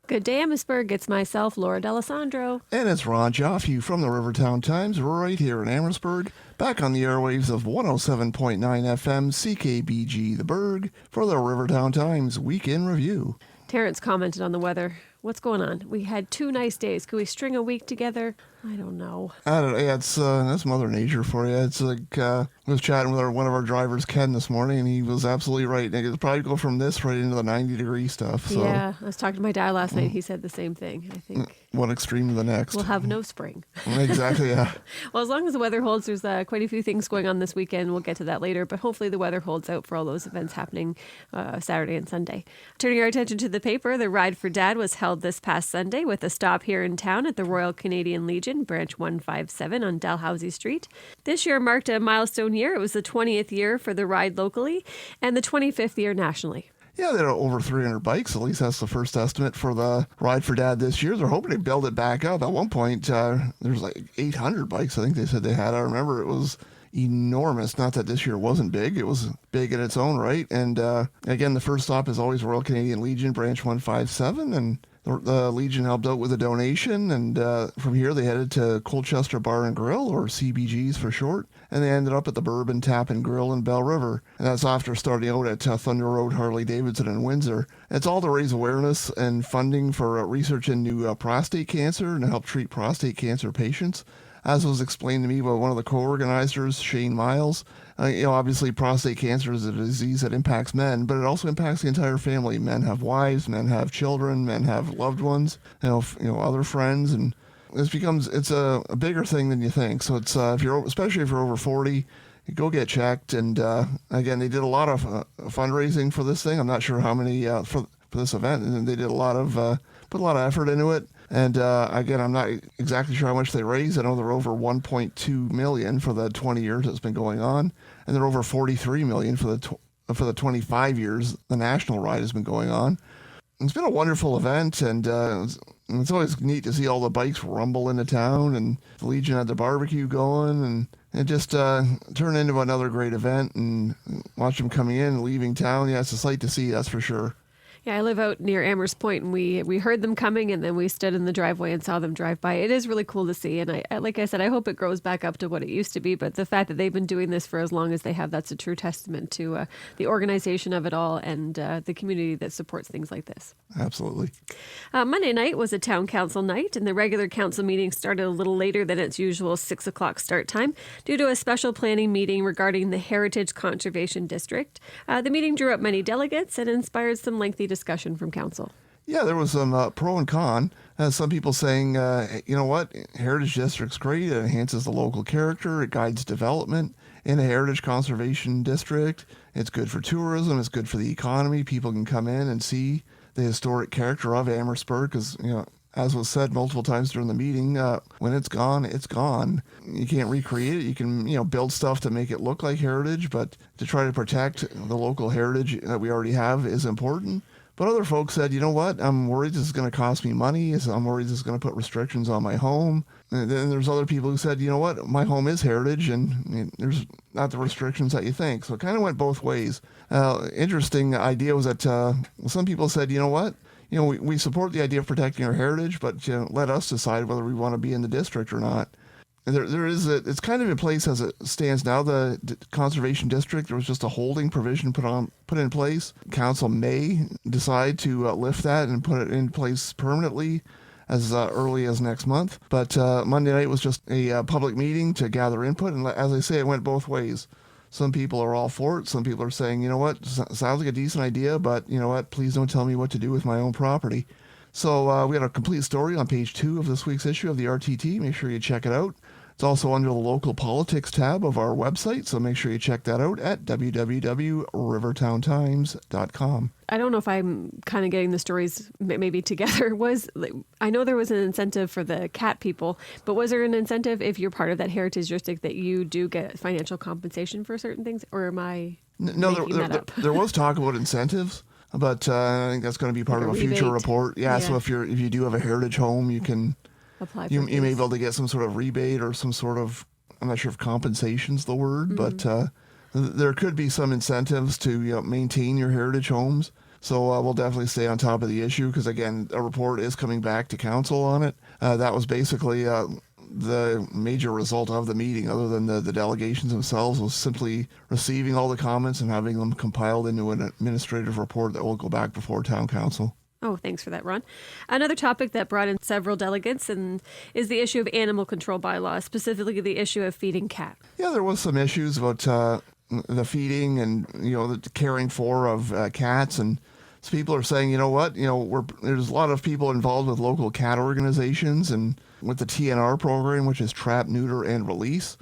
Good day, Amherstburg. It's myself, Laura D'Alessandro. And it's Ron Giofu from the Rivertown Times, right here in Amherstburg, back on the airwaves of 107.9 FM CKBG, the Berg, for the Rivertown Times Week in Review. Terrence commented on the weather. What's going on? We had 2 nice days. Could we string a week together? I don't know. Yeah, that's Mother Nature for you. It's like, I was chatting with one of our drivers, Ken, this morning, and he was absolutely right. It could probably go from this right into the 90-degree stuff. So. Yeah, I was talking to my dad last night. He said the same thing, I think. One extreme to the next. We'll have no spring. Exactly, yeah. Well, as long as the weather holds, there's quite a few things going on this weekend. We'll get to that later, but hopefully the weather holds out for all those events happening Saturday and Sunday. Turning our attention to the paper, the Ride for Dad was held this past Sunday with a stop here in town at the Royal Canadian Legion, Branch 157 on Dalhousie Street. This year marked a milestone year. It was the 20th year for the ride locally and the 25th year nationally. Yeah, there are over 300 bikes. At least that's the first estimate for the Ride for Dad this year. They're hoping to build it back up. At one point, there's like 800 bikes, I think they said they had. I remember it was enormous. Not that this year wasn't big. It was big in its own right. And again, the first stop is always Royal Canadian Legion, Branch 157. And the Legion helped out with a donation. And from here, they headed to Colchester Bar and Grill, or CBG's for short. And they ended up at the Bourbon Tap and Grill in Bell River. And that's after starting out at Thunder Road, Harley-Davidson in Windsor. It's all to raise awareness and funding for research into prostate cancer and to help treat prostate cancer patients. As was explained to me by one of the co-organizers, Shane Miles, obviously prostate cancer is a disease that impacts men, but it also impacts the entire family. Men have wives, men have children, men have loved ones, other friends, and it's a bigger thing than you think. So it's especially if you're over 40, go get checked. And again, they did a lot of fundraising for this thing. I'm not sure how many for this event, and they did put a lot of effort into it. And again, I'm not exactly sure how much they raised. I know they're over $1.2 million for the 20 years it's been going on, and they're over $43 million for the 25 years the national ride has been going on. It's been a wonderful event, and it's always neat to see all the bikes rumble into town, and the Legion had the barbecue going, and it just turned into another great event. And watch them coming in and leaving town. Yeah, it's a sight to see, that's for sure. Yeah, I live out near Amherst Point, and we heard them coming, and then we stood in the driveway and saw them drive by. It is really cool to see, and I like I said, I hope it grows back up to what it used to be, but the fact that they've been doing this for as long as they have, that's a true testament to the organization of it all and the community that supports things like this. Absolutely. Monday night was a town council night, and the regular council meeting started a little later than its usual 6 o'clock start time due to a special planning meeting regarding the Heritage Conservation District. The meeting drew up many delegates and inspired some lengthy discussion from council. Yeah, there was some pro and con. Some people saying, you know what, Heritage District's great. It enhances the local character. It guides development in a Heritage Conservation District. It's good for tourism. It's good for the economy. People can come in and see the historic character of Amherstburg because, as was said multiple times during the meeting, when it's gone, it's gone. You can't recreate it. You can, build stuff to make it look like heritage, but to try to protect the local heritage that we already have is important. But other folks said, you know what, I'm worried this is going to cost me money. I'm worried this is going to put restrictions on my home. And then there's other people who said, you know what, my home is heritage and there's not the restrictions that you think. So it kind of went both ways. Interesting idea was that some people said, you know what, we support the idea of protecting our heritage, but let us decide whether we want to be in the district or not. And it's kind of in place as it stands now. The conservation district, there was just a holding provision put in place. Council may decide to lift that and put it in place permanently as early as next month. But Monday night was just a public meeting to gather input. And as I say, it went both ways. Some people are all for it. Some people are saying, you know what, sounds like a decent idea, but you know what, please don't tell me what to do with my own property. So we had a complete story on page 2 of this week's issue of the RTT. Make sure you check it out. It's also under the local politics tab of our website, so make sure you check that out at www.rivertowntimes.com. I don't know if I'm kind of getting the stories maybe together. I know there was an incentive for the cat people, but was there an incentive if you're part of that heritage district that you do get financial compensation for certain things, or am I making that up? There was talk about incentives. But I think that's going to be part of a future report. Yeah, so if you do have a heritage home, you can apply. You may be able to get some sort of rebate or some sort of, I'm not sure if compensation's the word, but there could be some incentives to maintain your heritage homes. So we'll definitely stay on top of the issue because, again, a report is coming back to council on it. That was basically the major result of the meeting, other than the delegations themselves, was simply receiving all the comments and having them compiled into an administrative report that will go back before town council. Oh, thanks for that, Ron. Another topic that brought in several delegates is the issue of animal control bylaws, specifically the issue of feeding cat. Yeah, there was some issues about the feeding and, the caring for of cats. And so people are saying, you know what, there's a lot of people involved with local cat organizations and with the TNR program, which is trap, neuter, and release.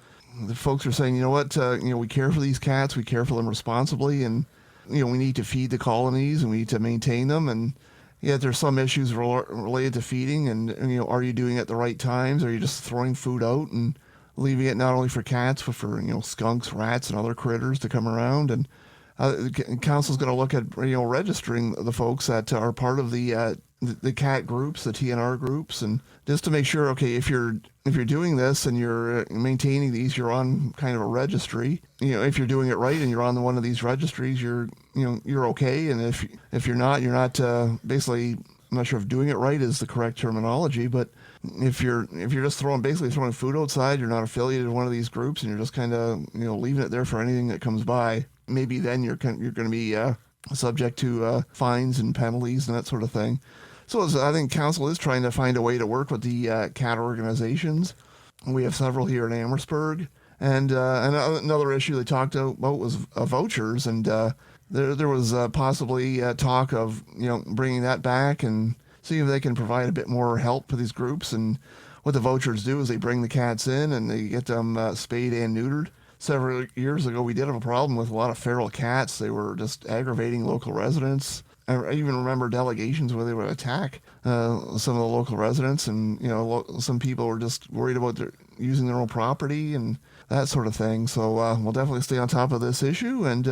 The folks are saying, you know what, we care for these cats, we care for them responsibly, and, we need to feed the colonies and we need to maintain them. And yet there's some issues related to feeding and, are you doing it at the right times? Are you just throwing food out and leaving it not only for cats, but for, skunks, rats, and other critters to come around? And council's going to look at, registering the folks that are part of the cat groups, the TNR groups, and just to make sure, okay, if you're doing this and you're maintaining these, you're on kind of a registry. If you're doing it right and you're on one of these registries, you're okay. And if you're not, basically, I'm not sure if doing it right is the correct terminology, but if you're just throwing food outside, you're not affiliated with one of these groups, and you're just kind of leaving it there for anything that comes by, maybe then you're going to be subject to fines and penalties and that sort of thing. So I think council is trying to find a way to work with the cat organizations. We have several here in Amherstburg. And another issue they talked about was vouchers. And there was possibly talk of, bringing that back and see if they can provide a bit more help for these groups. And what the vouchers do is they bring the cats in and they get them spayed and neutered. Several years ago, we did have a problem with a lot of feral cats. They were just aggravating local residents. I even remember delegations where they would attack some of the local residents, and some people were just worried about using their own property and that sort of thing. So we'll definitely stay on top of this issue, and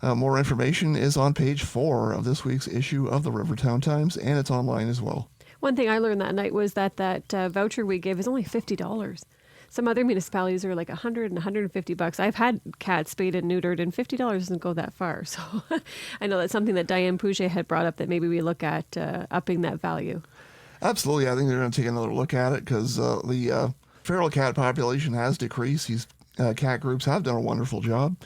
more information is on page 4 of this week's issue of the Rivertown Times, and it's online as well. One thing I learned that night was that voucher we gave is only $50. Some other municipalities are like $100 and $150. I've had cats spayed and neutered, and $50 doesn't go that far. So I know that's something that Diane Pouget had brought up, that maybe we look at upping that value. Absolutely. I think they're going to take another look at it because the feral cat population has decreased. These cat groups have done a wonderful job.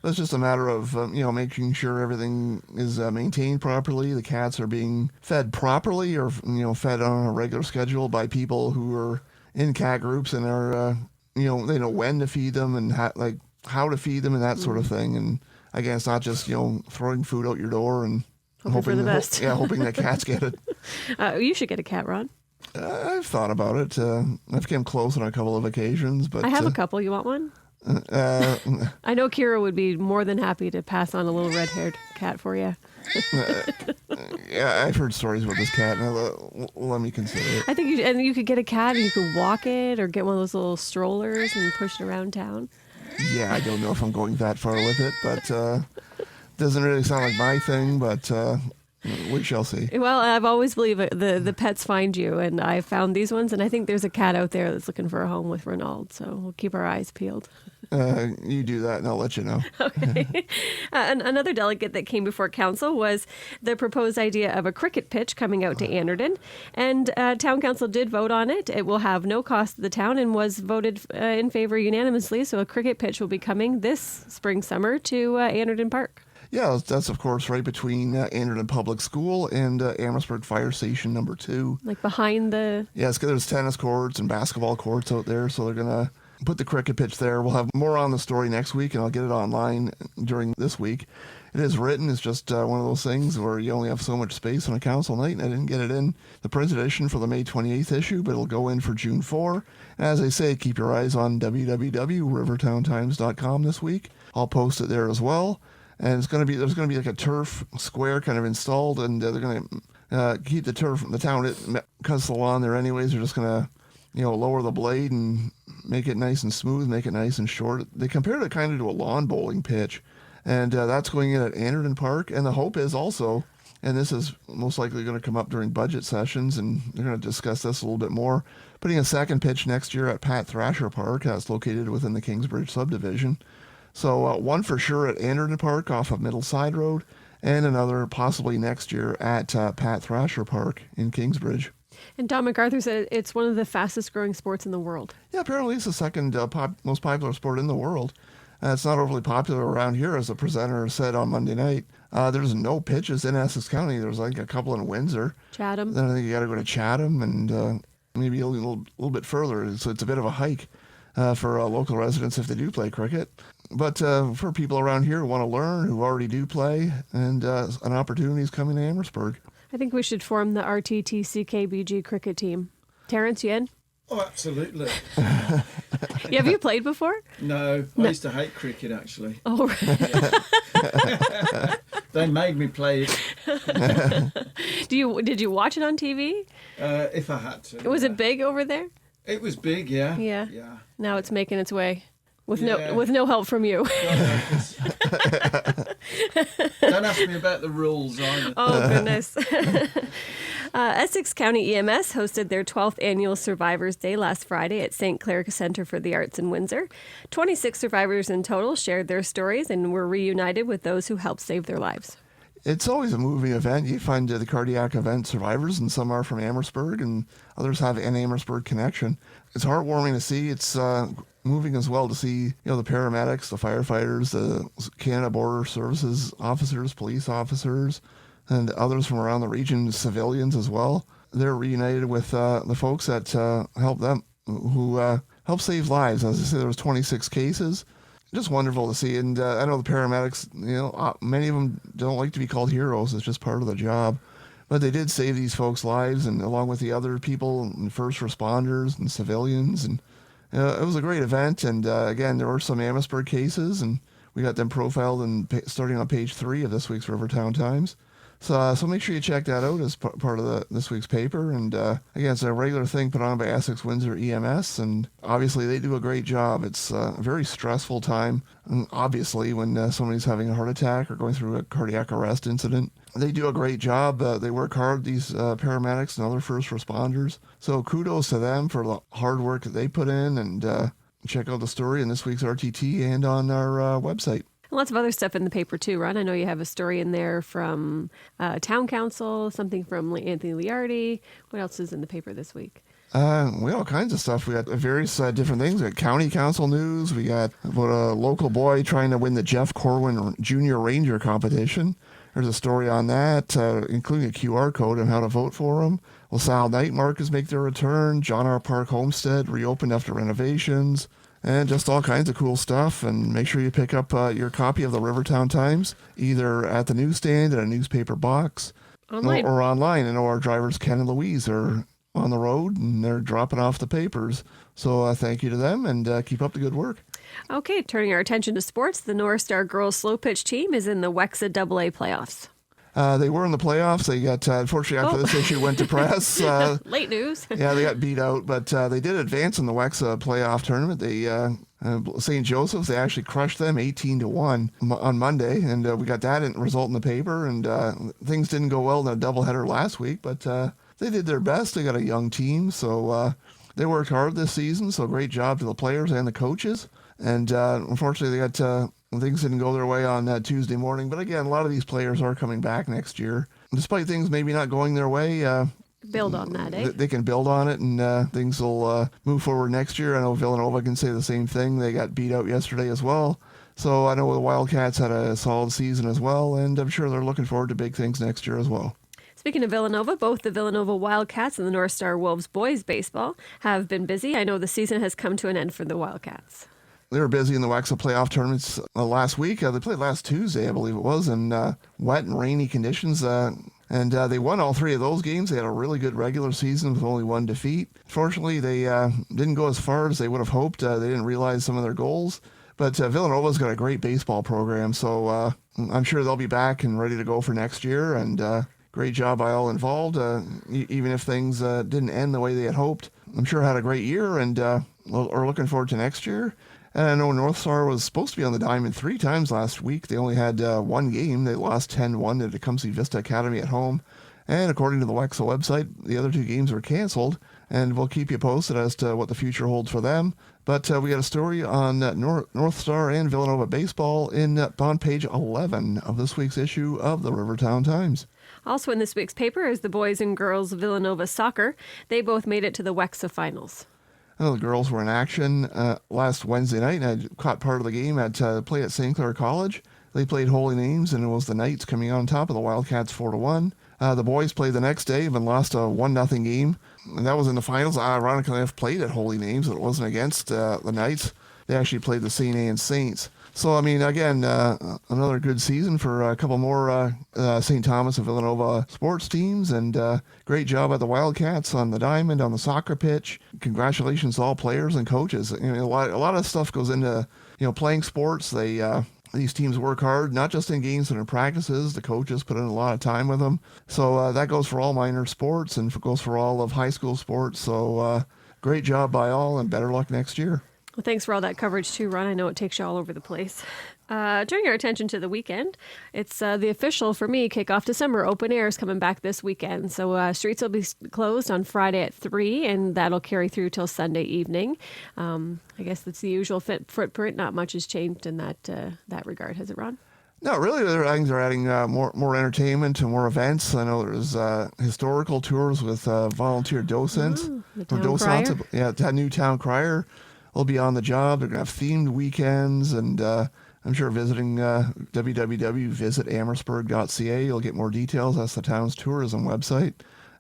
It's just a matter of, making sure everything is maintained properly. The cats are being fed properly or, fed on a regular schedule by people who are in cat groups and are, they know when to feed them and how to feed them and that sort of thing. And again, it's not just, throwing food out your door and hoping for the best. Hoping that cats get it. You should get a cat, Ron. I've thought about it. I've came close on a couple of occasions, but I have a couple. You want one? I know Kira would be more than happy to pass on a little red-haired cat for you. Yeah, I've heard stories about this cat. Let me consider it. I think you could get a cat and you could walk it, or get one of those little strollers and push it around town. Yeah, I don't know if I'm going that far with it, but doesn't really sound like my thing. But we shall see. Well, I've always believed the pets find you, and I found these ones, and I think there's a cat out there that's looking for a home with Ronald. So we'll keep our eyes peeled. You do that and I'll let you know. Okay. Another delegate that came before council was the proposed idea of a cricket pitch coming out to Anderton. And town council did vote on it. It will have no cost to the town and was voted in favor unanimously. So a cricket pitch will be coming this spring-summer to Anderton Park. Yeah, that's of course right between Anderton Public School and Amherstburg Fire Station number 2. Like behind the... Yes, there's tennis courts and basketball courts out there, so they're going to put the cricket pitch there. We'll have more on the story next week, and I'll get it online during this week. It is written. It's just one of those things where you only have so much space on a council night, and I didn't get it in the print edition for the May 28th issue, but it'll go in for June 4. And as I say, keep your eyes on www.rivertowntimes.com this week. I'll post it there as well. And there's going to be like a turf square kind of installed, and they're going to keep the turf, the town, it cuts the lawn there anyways. They're just going to, lower the blade and make it nice and smooth, make it nice and short. They compared it kind of to a lawn bowling pitch, and that's going in at Anderton Park. And the hope is also, and this is most likely going to come up during budget sessions, and they're going to discuss this a little bit more, putting a second pitch next year at Pat Thrasher Park, that's located within the Kingsbridge subdivision. So one for sure at Anderton Park off of Middle Side Road, and another possibly next year at Pat Thrasher Park in Kingsbridge. And Don MacArthur said it's one of the fastest growing sports in the world. Yeah, apparently it's the second most popular sport in the world. It's not overly popular around here, as the presenter said on Monday night. There's no pitches in Essex County. There's like a couple in Windsor. Chatham. Then I think you got to go to Chatham and maybe a little bit further. So it's a bit of a hike for local residents if they do play cricket. But for people around here who want to learn, who already do play, and an opportunity is coming to Amherstburg. I think we should form the RTT CKBG cricket team. Terrence, you in? Oh, absolutely. Yeah, have you played before? No, I used to hate cricket, actually. Oh, Yeah. They made me play it Did you watch it on TV? if I had to. Was yeah. it big over there? It was big, yeah. Yeah. Yeah. Now it's making its way with Yeah. no help from you. Don't ask me about the rules either. Oh, goodness. Essex County EMS hosted their 12th annual Survivors Day last Friday at St. Clair Centre for the Arts in Windsor. 26 survivors in total shared their stories and were reunited with those who helped save their lives. It's always a moving event. You find the cardiac event survivors, and some are from Amherstburg, and others have an Amherstburg connection. It's heartwarming to see. It's moving as well to see, the paramedics, the firefighters, the Canada Border Services officers, police officers, and others from around the region, civilians as well. They're reunited with the folks that help them, who help save lives. As I say, there was 26 cases. Just wonderful to see. And I know the paramedics, many of them don't like to be called heroes. It's just part of the job. But they did save these folks' lives, and along with the other people, and first responders and civilians. And it was a great event. And again, there were some Amherstburg cases, and we got them profiled and starting on page 3 of this week's Rivertown Times. So make sure you check that out as part of this week's paper. And again, it's a regular thing put on by Essex Windsor EMS, and obviously they do a great job. It's a very stressful time, obviously, when somebody's having a heart attack or going through a cardiac arrest incident. They do a great job. They work hard, these paramedics and other first responders. So kudos to them for the hard work that they put in, and check out the story in this week's RTT and on our website. Lots of other stuff in the paper too, Ron. I know you have a story in there from Town Council, something from Anthony Liardi. What else is in the paper this week? We got all kinds of stuff. We got various different things. We got county council news. We got about a local boy trying to win the Jeff Corwin Junior Ranger competition. There's a story on that, including a QR code on how to vote for him. LaSalle night markets make their return. John R. Park Homestead reopened after renovations. And just all kinds of cool stuff. And make sure you pick up your copy of the Rivertown Times, either at the newsstand, in a newspaper box, Online. or online. I know our drivers, Ken and Louise, are on the road, and they're dropping off the papers. So thank you to them, and keep up the good work. Okay, turning our attention to sports, the North Star girls slow pitch team is in the WEXA AA playoffs. They were in the playoffs. They got, unfortunately, after this issue went to press. Late news. Yeah, they got beat out, but they did advance in the WEXA playoff tournament. They St. Joseph's, they actually crushed them 18-1 on Monday, and we got that result in the paper. And things didn't go well in a doubleheader last week, but they did their best. They got a young team, so they worked hard this season. So great job to the players and the coaches. And unfortunately, they got things didn't go their way on Tuesday morning. But again, a lot of these players are coming back next year. Despite things maybe not going their way, Build on that, eh? they can build on it, and things will move forward next year. I know Villanova can say the same thing. They got beat out yesterday as well. So I know the Wildcats had a solid season as well, and I'm sure they're looking forward to big things next year as well. Speaking of Villanova, both the Villanova Wildcats and the North Star Wolves boys baseball have been busy. I know the season has come to an end for the Wildcats. They were busy in the WEXA playoff tournaments last week. They played last Tuesday, I believe it was, in wet and rainy conditions. And they won all 3 of those games. They had a really good regular season with only 1 defeat. Fortunately, they didn't go as far as they would have hoped. They didn't realize some of their goals. But Villanova's got a great baseball program, so I'm sure they'll be back and ready to go for next year. And great job by all involved, even if things didn't end the way they had hoped. I'm sure had a great year, and are looking forward to next year. And I know North Star was supposed to be on the diamond 3 times last week. They only had 1 game. They lost 10-1 to Tecumseh Vista Academy at home. And according to the Wexel website, the other 2 games were canceled, and we'll keep you posted as to what the future holds for them. But we got a story on North Star and Villanova baseball on page 11 of this week's issue of the Rivertown Times. Also in this week's paper is the boys and girls Villanova soccer. They both made it to the Wexa finals. The girls were in action last Wednesday night, and I caught part of the game at play at St. Clair College. They played Holy Names, and it was the Knights coming on top of the Wildcats 4-1. The boys played the next day and lost a 1-0 game. And that was in the finals. Ironically enough, played at Holy Names. It wasn't against the Knights. They actually played the St. Anne Saints. So, I mean, again, another good season for a couple more St. Thomas and Villanova sports teams. And great job at the Wildcats on the diamond, on the soccer pitch. Congratulations to all players and coaches. You know, a lot of stuff goes into, playing sports. These teams work hard, not just in games but in practices. The coaches put in a lot of time with them. So that goes for all minor sports and goes for all of high school sports. So great job by all, and better luck next year. Well, thanks for all that coverage too, Ron. I know it takes you all over the place. Turning our attention to the weekend, it's the official, for me, kickoff December. Open air is coming back this weekend. So streets will be closed on Friday at 3, and that'll carry through till Sunday evening. I guess that's the usual footprint. Not much has changed in that regard, has it, Ron? No, really, they're adding more entertainment and more events. I know there's historical tours with volunteer docents. The town crier. That new town crier will be on the job. They're going to have themed weekends, and I'm sure visiting www.visitamherstburg.ca, you'll get more details. That's the town's tourism website.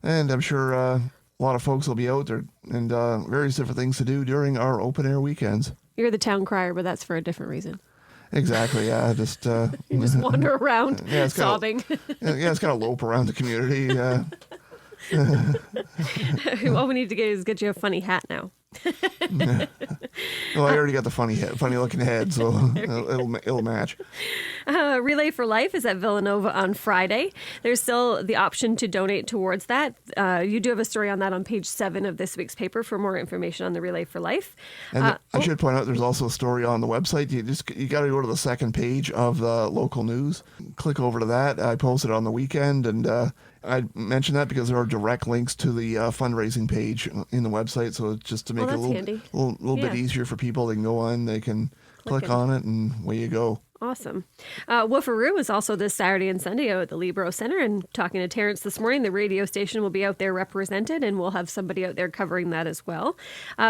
And I'm sure a lot of folks will be out there, and various different things to do during our open-air weekends. You're the town crier, but that's for a different reason. Exactly, yeah. Just you just wander around sobbing. It's kind of lope around the community. All we need to get you a funny hat now. Well, I already got the funny looking head, so it'll match. Relay for Life is at Villanova on Friday. There's still the option to donate towards that. You do have a story on that on page 7 of this week's paper for more information on the Relay for Life. And I should point out there's also a story on the website. You got to go to the second page of the local news. Click over to that. I posted on the weekend, and I mentioned that because there are direct links to the fundraising page in the website, so it's just to make it a little bit easier for people. They can go on, they can click on it, and away you go. Awesome. Woofaroo is also this Saturday and Sunday out at the Libro Center. And talking to Terrence this morning, the radio station will be out there represented, and we'll have somebody out there covering that as well.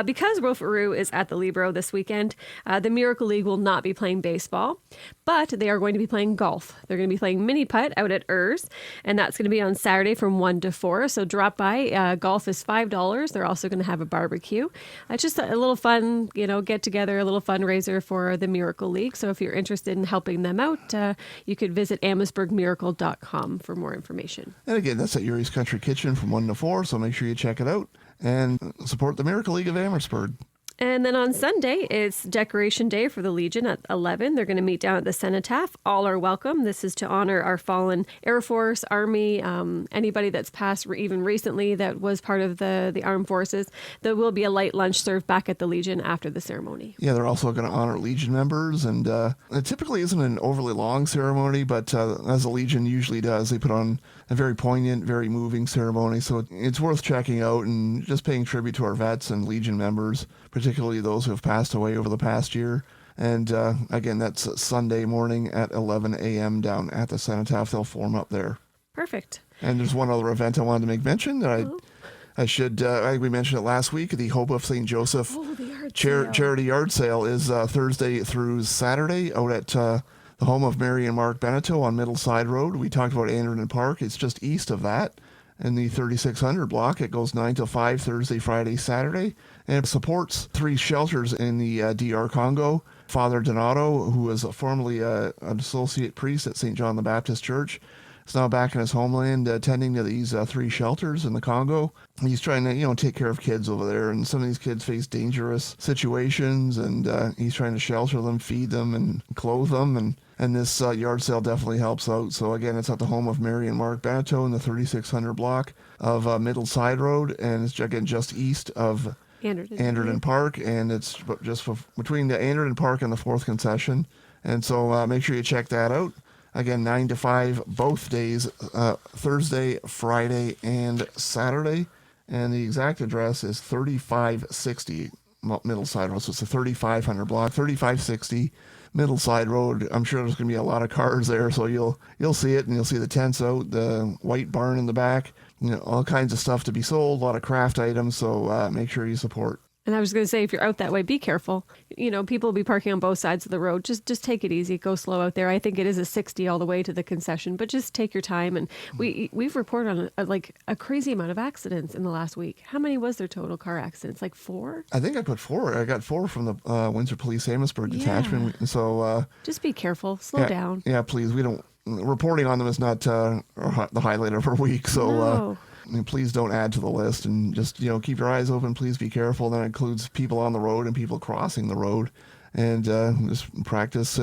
Because Woofaroo is at the Libro this weekend, the Miracle League will not be playing baseball, but they are going to be playing golf. They're going to be playing mini putt out at Urs, and that's going to be on Saturday from 1 to 4. So drop by. Golf is $5. They're also going to have a barbecue. It's just a little fun, get together, a little fundraiser for the Miracle League. So if you're interested in helping them out, you could visit amherstburgmiracle.com for more information. And again, that's at Urie's Country Kitchen from 1 to 4, so make sure you check it out and support the Miracle League of Amherstburg. And then on Sunday, it's Decoration Day for the Legion at 11. They're going to meet down at the Cenotaph. All are welcome. This is to honor our fallen Air Force, Army, anybody that's passed even recently that was part of the armed forces. There will be a light lunch served back at the Legion after the ceremony. Yeah, they're also going to honor Legion members. And it typically isn't an overly long ceremony, but as the Legion usually does, they put on a very poignant, very moving ceremony. So it's worth checking out and just paying tribute to our vets and Legion members, particularly those who have passed away over the past year. And again, that's Sunday morning at 11 a.m. down at the Cenotaph. They'll form up there. Perfect. And there's one other event I wanted to make mention that I think we mentioned it last week. The Hope of St. Joseph Charity Yard Sale is Thursday through Saturday out at the home of Mary and Mark Beneteau on Middle Side Road. We talked about Anderton Park. It's just east of that in the 3600 block. It goes 9 till 5 Thursday, Friday, Saturday. And it supports 3 shelters in the DR Congo. Father Donato, who was formerly an associate priest at St. John the Baptist Church, is now back in his homeland attending to these 3 shelters in the Congo. He's trying to, take care of kids over there, and some of these kids face dangerous situations, and he's trying to shelter them, feed them, and clothe them, and this yard sale definitely helps out. So again, it's at the home of Mary and Mark Beneteau in the 3600 block of Middle Side Road, and it's again just east of Anderton Park, and it's just between the Anderton Park and the 4th concession. And so make sure you check that out. Again, 9 to 5 both days, Thursday, Friday, and Saturday. And the exact address is 3560 Middleside Road. So it's a 3500 block, 3560 Middleside Road. I'm sure there's going to be a lot of cars there, so you'll see it, and you'll see the tents out, the white barn in the back, all kinds of stuff to be sold, a lot of craft items, so make sure you support. And I was going to say, if you're out that way, be careful. People will be parking on both sides of the road. Just take it easy. Go slow out there. I think it is a 60 all the way to the concession, but just take your time. And we've reported on a crazy amount of accidents in the last week. How many was there total car accidents? Like 4? I think I put 4. I got 4 from the Windsor Police Amherstburg detachment. So just be careful. Slow down. Yeah, please. Reporting on them is not the highlight of our week. So. No. Please don't add to the list, and just keep your eyes open. Please be careful. That includes people on the road and people crossing the road, and just practice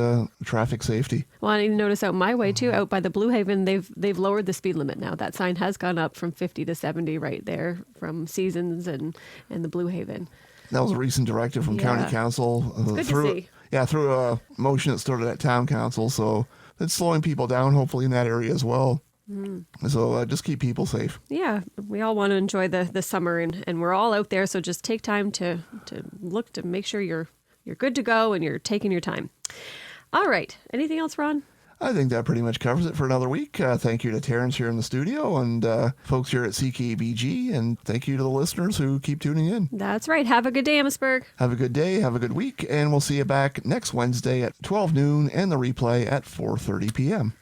traffic safety. Well, I notice out my way too, out by the Blue Haven, they've lowered the speed limit now. That sign has gone up from 50 to 70 right there from Seasons and the Blue Haven. That was a recent directive from County Council. It's good to see. Yeah, through a motion that started at Town Council, so it's slowing people down, hopefully in that area as well. So just keep people safe. Yeah, we all want to enjoy the summer, and we're all out there. So just take time to look to make sure you're good to go and you're taking your time. All right. Anything else, Ron? I think that pretty much covers it for another week. Thank you to Terrence here in the studio and folks here at CKBG, and thank you to the listeners who keep tuning in. That's right. Have a good day, Amherstburg. Have a good day. Have a good week, and we'll see you back next Wednesday at 12 noon and the replay at 4:30 p.m.